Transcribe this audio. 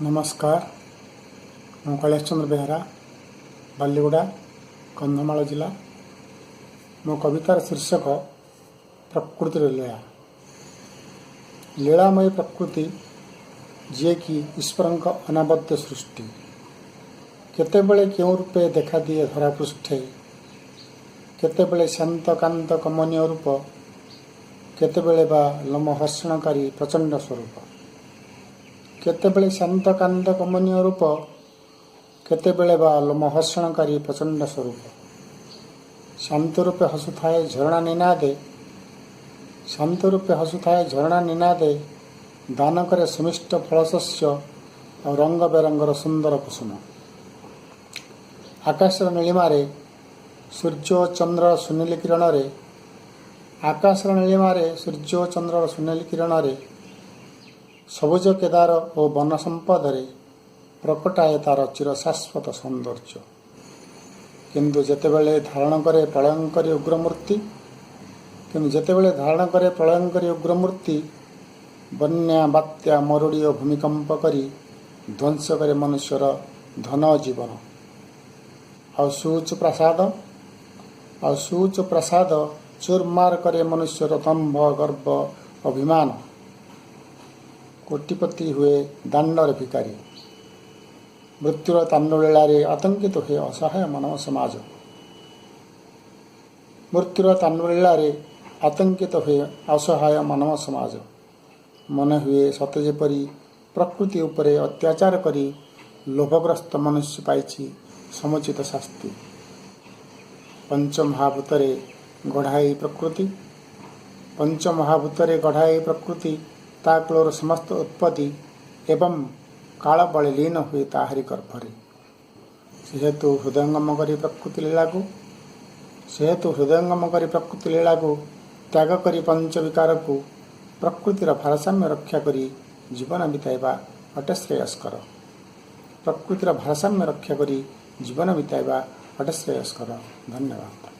नमस्कार मु कैलाश चंद्र बेहरा बालीगुड़ा कंधमाल जिला। मो कवितार शीर्षक प्रकृति लीला। लीलामयी प्रकृति जी कि ईश्वर अनाबद्ध सृष्टि केतेबेले क्यों रूपे देखा दिए धरापृष्ठे केतेबेले शांत कांत कमनीय रूप केतेबेले बा लोमहर्षणकारी प्रचंड स्वरूप केतेबेले शांत कांत कमनीय रूप केतेबेले बा लोमहर्षणकारी प्रचंड स्वरूप शांत रूपे हसुथाए झरणा निनादे शांत रूपे हसुथाए झरणा निनादे दान करे सुमिष्ट फलशस्य और रंग बेरंगर सुंदर कुसुम आकाशर नीलिमारे सूर्य चंद्र सुनील किरण रे आकाशर नीलिमारे सूर्य चंद्र सुनील किरण रे सबुज केदार और वन संपद प्रकटाए तार चिरशाश्वत सौंदर्य किंतु जेतेबेले धारण करे प्रलयंकरी उग्रमूर्ति किंतु जेतेबेले धारण करे प्रलयंकरी उग्रमूर्ति बन्या बात्या मरुड़ी और भूमिकंप करी ध्वंस करे मनुष्यर धन जीवन सुच प्रसाद चूरमार करे मनुष्यर दंभ गर्भ अभिमान कोटिपति हुए दांडर भिकारी मृत्युर तांडुलीलारे आतंकित हुए असहाय मानव समाज मृत्युर तांडुलीलारे आतंकित हुए असहाय मानव समाज मन हुए सते जेपरी प्रकृति उपरे अत्याचार करी लोभग्रस्त मनुष्य पाइछि समुचित शास्ति पंचमहाभूतरे गढ़ाई प्रकृति पंचमहाभूतरे गढ़ाई प्रकृति ताकलोर समस्त उत्पत्ति एवं काल बड़े लीन हुए ताहारी गर्भरे सेहेतु हृदयंगम करी प्रकृति लीला को त्याग करी पंच विकार को प्रकृतिर भारसाम्य रक्षा करी जीवन बिताइबा अटे श्रेयस्कर प्रकृतिर भारसाम्य रक्षा करी जीवन बिताइबा अटे श्रेयस्कर। धन्यवाद।